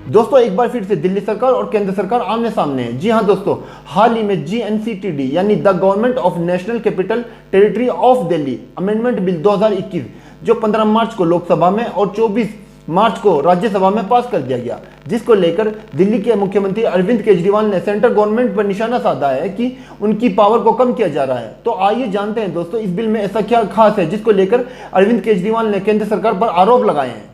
दोस्तों एक बार फिर से दिल्ली सरकार और केंद्र सरकार आमने सामने है। जी हां दोस्तों, हाल ही में GNCTD यानी the government of national capital territory of Delhi amendment bill 2021 जो 15 मार्च को लोकसभा में और 24 मार्च को राज्यसभा में पास कर दिया गया, जिसको लेकर दिल्ली के मुख्यमंत्री अरविंद केजरीवाल ने सेंट्रल गवर्नमेंट पर निशाना साधा है कि उनकी पावर को कम किया जा रहा है। तो आइए जानते हैं दोस्तों इस बिल में ऐसा क्या खास है जिसको लेकर अरविंद केजरीवाल ने केंद्र सरकार पर आरोप लगाए हैं।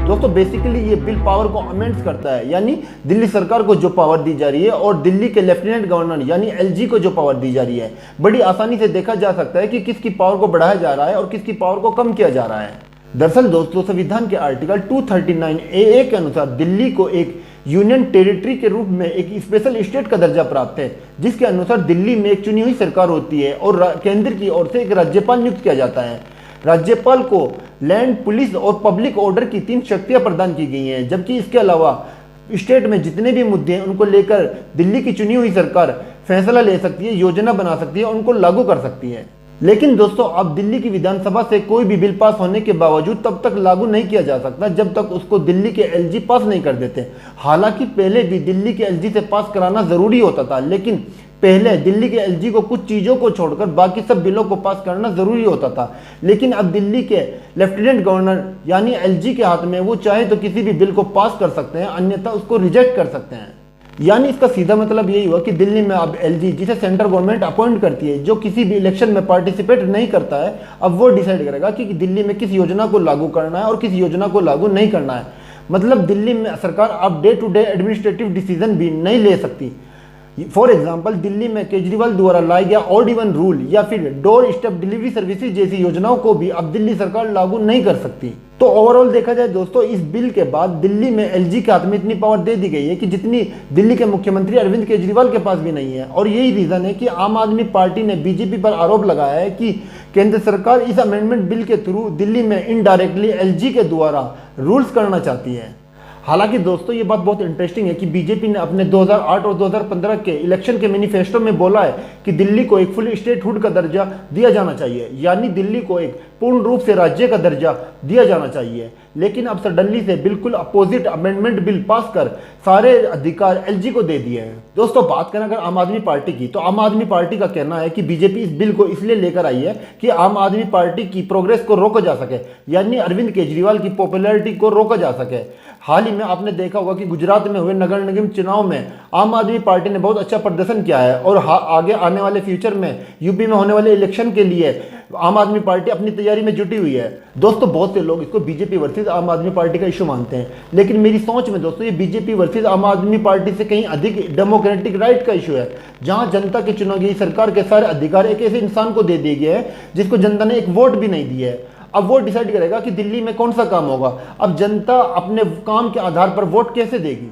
दोस्तों बेसिकली ये बिल पावर को अमेंड्स करता है, यानी दिल्ली सरकार को जो पावर दी जा रही है और दिल्ली के लेफ्टिनेंट गवर्नर यानी LG को जो पावर दी जा रही है, बड़ी आसानी से देखा जा सकता है कि किसकी पावर को बढ़ाया जा रहा है और किसकी पावर को कम किया जा रहा है। दरअसल दोस्तों संविधान के आर्टिकल 239 AA के अनुसार दिल्ली को एक यूनियन टेरिटरी के रूप में एक स्पेशल स्टेट का दर्जा प्राप्त है, जिसके अनुसार दिल्ली में एक चुनी हुई सरकार होती है और केंद्र की ओर से एक राज्यपाल नियुक्त किया जाता है। राज्यपाल को लैंड, पुलिस और पब्लिक ऑर्डर की 3 शक्तियां प्रदान की गई हैं, जबकि इसके अलावा स्टेट में जितने भी मुद्दे हैं उनको लेकर दिल्ली की चुनी हुई सरकार फैसला ले सकती है, योजना बना सकती है, उनको लागू कर सकती है। लेकिन दोस्तों अब दिल्ली की विधानसभा से कोई भी बिल पास होने के बावजूद तब तक लागू नहीं किया जा सकता जब तक उसको दिल्ली के LG पास नहीं कर देते। हालांकि पहले भी दिल्ली के LG से पास कराना जरूरी होता था, लेकिन पहले दिल्ली के LG को कुछ चीज़ों को छोड़कर बाकी सब बिलों को पास करना जरूरी होता था। लेकिन अब दिल्ली के लेफ्टिनेंट गवर्नर यानी LG के हाथ में, वो चाहे तो किसी भी बिल को पास कर सकते हैं, अन्यथा उसको रिजेक्ट कर सकते हैं। यानी इसका सीधा मतलब यही हुआ कि दिल्ली में अब LG, जिसे सेंट्रल गवर्नमेंट अपॉइंट करती है, जो किसी भी इलेक्शन में पार्टिसिपेट नहीं करता है, अब वो डिसाइड करेगा कि दिल्ली में किस योजना को लागू करना है और किस योजना को लागू नहीं करना है। मतलब दिल्ली में सरकार अब day to day administrative decision भी नहीं ले सकती। फॉर एग्जाम्पल दिल्ली में केजरीवाल द्वारा लाया गया ऑड इवन रूल या फिर डोर स्टेप डिलीवरी सर्विसेज जैसी योजनाओं को भी अब दिल्ली सरकार लागू नहीं कर सकती। तो ओवरऑल देखा जाए दोस्तों, इस बिल के बाद दिल्ली में LG के हाथ में इतनी पावर दे दी गई है कि जितनी दिल्ली के मुख्यमंत्री अरविंद केजरीवाल के पास भी नहीं है। और यही रीजन है कि आम आदमी पार्टी ने BJP पर आरोप लगाया है कि केंद्र सरकार इस अमेंडमेंट बिल के थ्रू दिल्ली में इनडायरेक्टली LG के द्वारा रूल्स करना चाहती है। हालांकि दोस्तों ये बात बहुत इंटरेस्टिंग है कि BJP ने अपने 2008 और 2015 के इलेक्शन के मैनिफेस्टो में बोला है कि दिल्ली को एक फुल स्टेटहुड का दर्जा दिया जाना चाहिए, यानी दिल्ली को एक पूर्ण रूप से राज्य का दर्जा दिया जाना चाहिए। लेकिन अब सडनली से बिल्कुल अपोजिट अमेंडमेंट बिल पास कर सारे अधिकार LG को दे दिए हैं। दोस्तों बात करें अगर आम आदमी पार्टी की, तो आम आदमी पार्टी का कहना है कि BJP इस बिल को इसलिए लेकर आई है कि आम आदमी पार्टी की प्रोग्रेस को रोका जा सके, यानी अरविंद केजरीवाल की पॉपुलैरिटी को रोका जा सके। हाल ही में आपने देखा होगा कि गुजरात में हुए नगर निगम चुनाव में आम आदमी पार्टी ने बहुत अच्छा प्रदर्शन किया है और आगे आने वाले फ्यूचर में यूपी में होने वाले इलेक्शन के लिए आम आदमी पार्टी अपनी तैयारी में जुटी हुई है। दोस्तों बहुत से लोग इसको BJP वर्सेस आम आदमी पार्टी का इशू मानते हैं, लेकिन मेरी सोच में दोस्तों ये BJP वर्सेस आम आदमी पार्टी से कहीं अधिक डेमोक्रेटिक राइट का इशू है, जहां जनता के चुनाव गई सरकार के सारे अधिकार एक ऐसे इंसान को दे दिए गए हैं जिसको जनता ने एक वोट भी नहीं दिया है। अब वो डिसाइड करेगा कि दिल्ली में कौन सा काम होगा। अब जनता अपने काम के आधार पर वोट कैसे देगी।